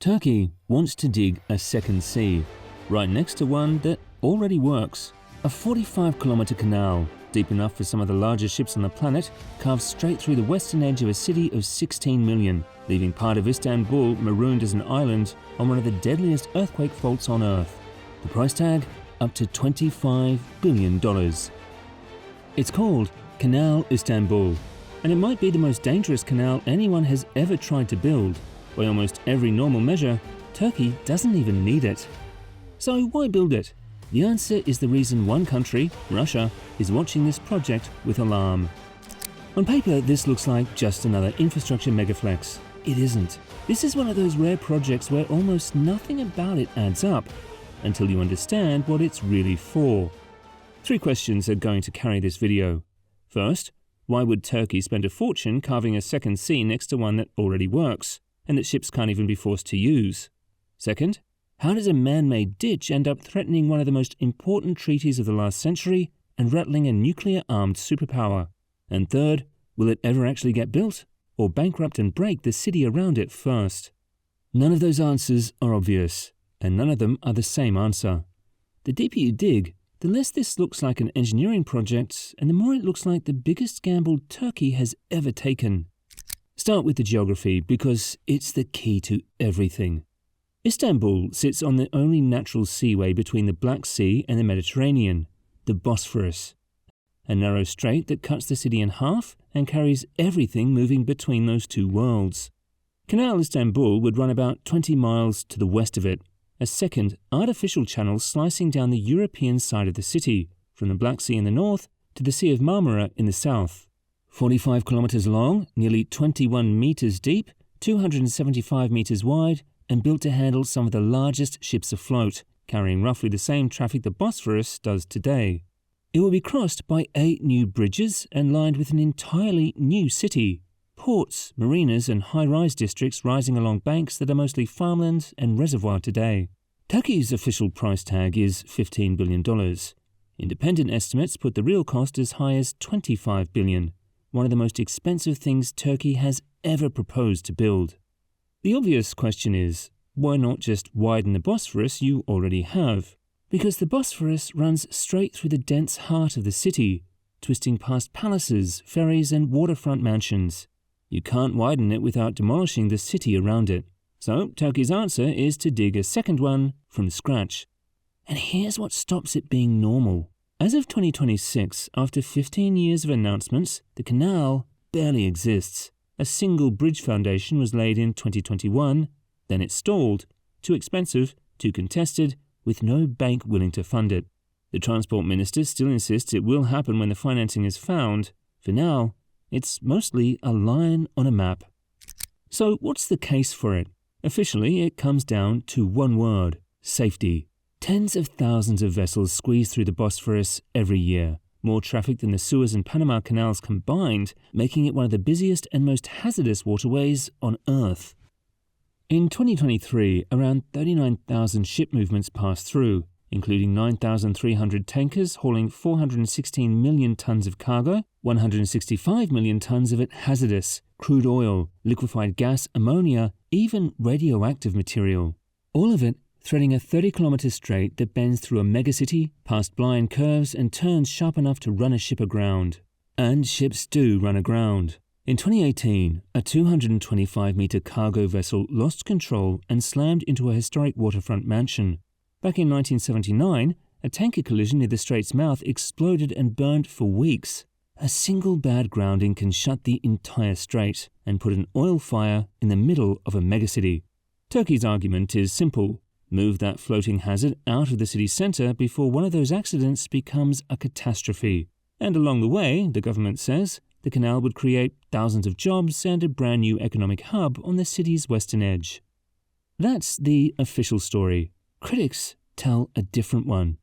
Turkey wants to dig a second sea, right next to one that already works. A 45-kilometer canal, deep enough for some of the largest ships on the planet, carves straight through the western edge of a city of 16 million, leaving part of Istanbul marooned as an island on one of the deadliest earthquake faults on Earth. The price tag? Up to $25 billion. It's called Canal Istanbul, and it might be the most dangerous canal anyone has ever tried to build. By almost every normal measure, Turkey doesn't even need it. So why build it? The answer is the reason one country, Russia, is watching this project with alarm. On paper, this looks like just another infrastructure megaflex. It isn't. This is one of those rare projects where almost nothing about it adds up until you understand what it's really for. 3 questions are going to carry this video. First, why would Turkey spend a fortune carving a second sea next to one that already works, and that ships can't even be forced to use? Second, how does a man-made ditch end up threatening one of the most important treaties of the last century and rattling a nuclear-armed superpower? And third, will it ever actually get built, or bankrupt and break the city around it first? None of those answers are obvious, and none of them are the same answer. The deeper you dig, the less this looks like an engineering project, and the more it looks like the biggest gamble Turkey has ever taken. Start with the geography, because it's the key to everything. Istanbul sits on the only natural seaway between the Black Sea and the Mediterranean, the Bosphorus, a narrow strait that cuts the city in half and carries everything moving between those two worlds. Canal Istanbul would run about 20 miles to the west of it, a second artificial channel slicing down the European side of the city, from the Black Sea in the north to the Sea of Marmara in the south. 45 kilometers long, nearly 21 meters deep, 275 meters wide, and built to handle some of the largest ships afloat, carrying roughly the same traffic the Bosphorus does today. It will be crossed by 8 new bridges and lined with an entirely new city. Ports, marinas and high-rise districts rising along banks that are mostly farmland and reservoir today. Turkey's official price tag is $15 billion. Independent estimates put the real cost as high as $25 billion, one of the most expensive things Turkey has ever proposed to build. The obvious question is, why not just widen the Bosphorus you already have? Because the Bosphorus runs straight through the dense heart of the city, twisting past palaces, ferries and waterfront mansions. You can't widen it without demolishing the city around it. So Turkey's answer is to dig a second one from scratch. And here's what stops it being normal. As of 2026, after 15 years of announcements, the canal barely exists. A single bridge foundation was laid in 2021, then it stalled. Too expensive, too contested, with no bank willing to fund it. The transport minister still insists it will happen when the financing is found. For now, it's mostly a line on a map. So what's the case for it? Officially, it comes down to one word: safety. Tens of thousands of vessels squeeze through the Bosphorus every year, more traffic than the Suez and Panama canals combined, making it one of the busiest and most hazardous waterways on Earth. In 2023, around 39,000 ship movements passed through, including 9,300 tankers hauling 416 million tons of cargo, 165 million tons of it hazardous, crude oil, liquefied gas, ammonia, even radioactive material. All of it threading a 30-kilometer strait that bends through a megacity, past blind curves and turns sharp enough to run a ship aground. And ships do run aground. In 2018, a 225-meter cargo vessel lost control and slammed into a historic waterfront mansion. Back in 1979, a tanker collision near the strait's mouth exploded and burned for weeks. A single bad grounding can shut the entire strait and put an oil fire in the middle of a megacity. Turkey's argument is simple: move that floating hazard out of the city centre before one of those accidents becomes a catastrophe. And along the way, the government says, the canal would create thousands of jobs and a brand new economic hub on the city's western edge. That's the official story. Critics tell a different one.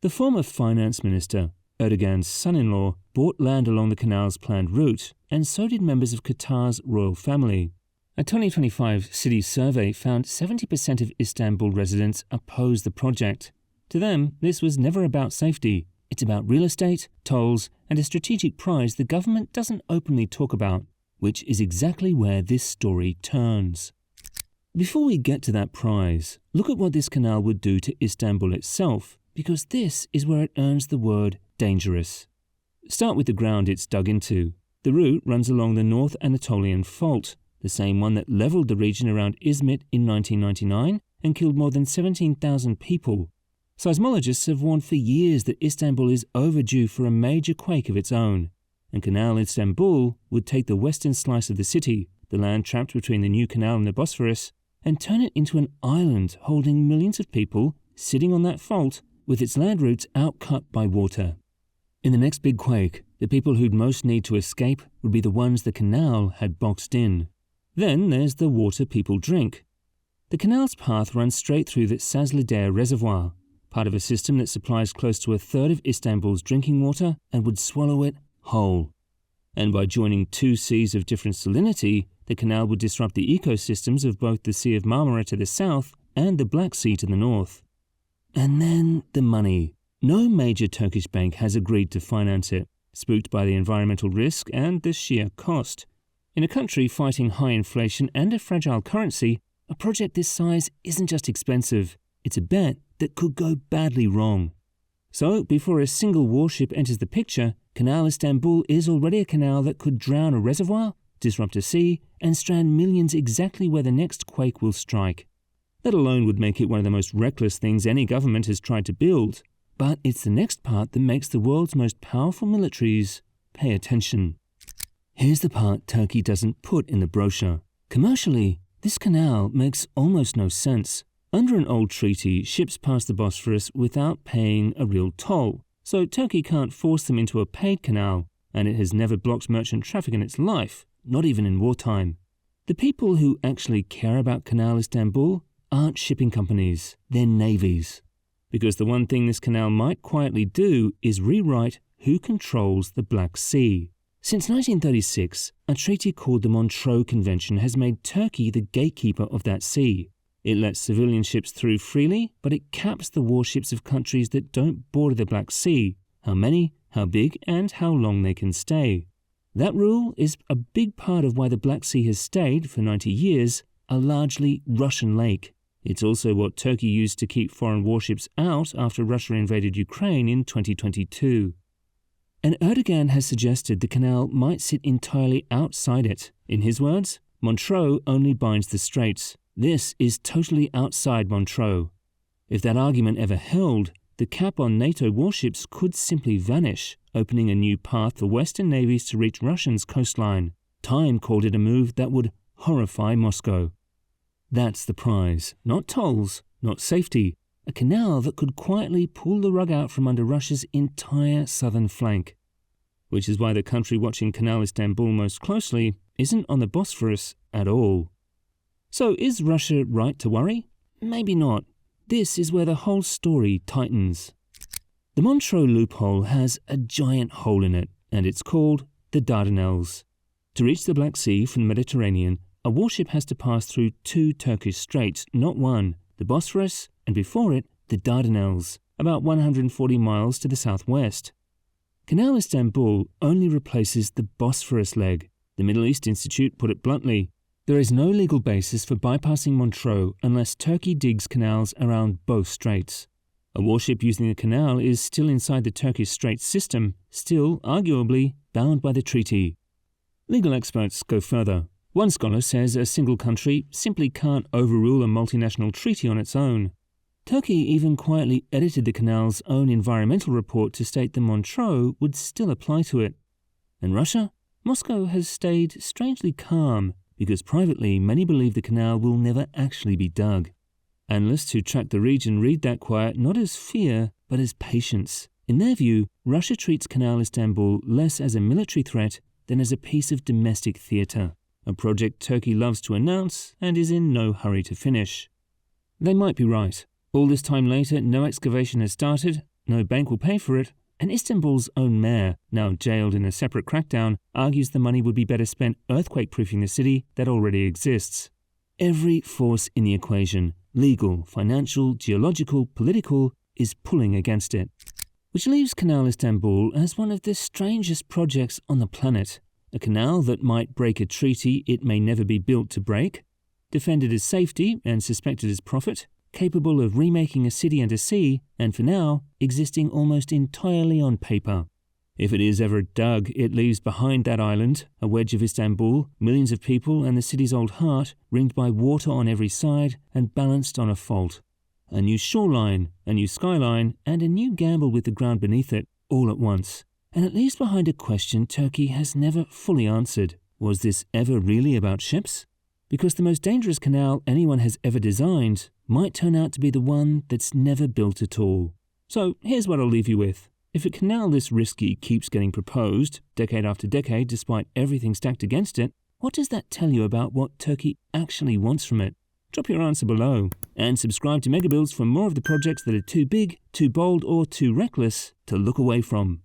The former finance minister, Erdogan's son-in-law, bought land along the canal's planned route, and so did members of Qatar's royal family. A 2025 city survey found 70% of Istanbul residents oppose the project. To them, this was never about safety. It's about real estate, tolls, and a strategic prize the government doesn't openly talk about, which is exactly where this story turns. Before we get to that prize, look at what this canal would do to Istanbul itself, because this is where it earns the word dangerous. Start with the ground it's dug into. The route runs along the North Anatolian Fault, the same one that leveled the region around Izmit in 1999 and killed more than 17,000 people. Seismologists have warned for years that Istanbul is overdue for a major quake of its own, and Canal Istanbul would take the western slice of the city, the land trapped between the new canal and the Bosphorus, and turn it into an island holding millions of people sitting on that fault with its land routes outcut by water. In the next big quake, the people who'd most need to escape would be the ones the canal had boxed in. Then there's the water people drink. The canal's path runs straight through the Sazlıdere Reservoir, part of a system that supplies close to a third of Istanbul's drinking water and would swallow it whole. And by joining two seas of different salinity, the canal would disrupt the ecosystems of both the Sea of Marmara to the south and the Black Sea to the north. And then the money. No major Turkish bank has agreed to finance it, spooked by the environmental risk and the sheer cost. In a country fighting high inflation and a fragile currency, a project this size isn't just expensive, it's a bet that could go badly wrong. So, before a single warship enters the picture, Canal Istanbul is already a canal that could drown a reservoir, disrupt a sea, and strand millions exactly where the next quake will strike. That alone would make it one of the most reckless things any government has tried to build. But it's the next part that makes the world's most powerful militaries pay attention. Here's the part Turkey doesn't put in the brochure. Commercially, this canal makes almost no sense. Under an old treaty, ships pass the Bosphorus without paying a real toll, so Turkey can't force them into a paid canal, and it has never blocked merchant traffic in its life, not even in wartime. The people who actually care about Canal Istanbul aren't shipping companies, they're navies. Because the one thing this canal might quietly do is rewrite who controls the Black Sea. Since 1936, a treaty called the Montreux Convention has made Turkey the gatekeeper of that sea. It lets civilian ships through freely, but it caps the warships of countries that don't border the Black Sea, how many, how big, and how long they can stay. That rule is a big part of why the Black Sea has stayed, for 90 years, a largely Russian lake. It's also what Turkey used to keep foreign warships out after Russia invaded Ukraine in 2022. And Erdogan has suggested the canal might sit entirely outside it. In his words, Montreux only binds the straits. This is totally outside Montreux. If that argument ever held, the cap on NATO warships could simply vanish, opening a new path for Western navies to reach Russia's coastline. Time called it a move that would horrify Moscow. That's the prize. Not tolls, not safety. A canal that could quietly pull the rug out from under Russia's entire southern flank. Which is why the country watching Canal Istanbul most closely isn't on the Bosphorus at all. So is Russia right to worry? Maybe not. This is where the whole story tightens. The Montreux loophole has a giant hole in it, and it's called the Dardanelles. To reach the Black Sea from the Mediterranean, a warship has to pass through two Turkish straits, not one, the Bosphorus, and before it, the Dardanelles, about 140 miles to the southwest. Canal Istanbul only replaces the Bosphorus leg. The Middle East Institute put it bluntly. There is no legal basis for bypassing Montreux unless Turkey digs canals around both straits. A warship using the canal is still inside the Turkish Straits system, still, arguably, bound by the treaty. Legal experts go further. One scholar says a single country simply can't overrule a multinational treaty on its own. Turkey even quietly edited the canal's own environmental report to state that Montreux would still apply to it. And Russia? Moscow has stayed strangely calm, because privately many believe the canal will never actually be dug. Analysts who track the region read that quiet not as fear, but as patience. In their view, Russia treats Canal Istanbul less as a military threat than as a piece of domestic theatre, a project Turkey loves to announce and is in no hurry to finish. They might be right. All this time later, no excavation has started, no bank will pay for it, and Istanbul's own mayor, now jailed in a separate crackdown, argues the money would be better spent earthquake-proofing the city that already exists. Every force in the equation, legal, financial, geological, political, is pulling against it. Which leaves Canal Istanbul as one of the strangest projects on the planet. A canal that might break a treaty it may never be built to break. defended as safety and suspected as profit, capable of remaking a city and a sea, and for now, existing almost entirely on paper. If it is ever dug, it leaves behind that island a wedge of Istanbul, millions of people, and the city's old heart, ringed by water on every side and balanced on a fault. A new shoreline, a new skyline, and a new gamble with the ground beneath it, all at once. And it leaves behind a question Turkey has never fully answered. Was this ever really about ships? Because the most dangerous canal anyone has ever designed might turn out to be the one that's never built at all. So here's what I'll leave you with. If a canal this risky keeps getting proposed, decade after decade, despite everything stacked against it, what does that tell you about what Turkey actually wants from it? Drop your answer below, and subscribe to Megabuilds for more of the projects that are too big, too bold, or too reckless to look away from.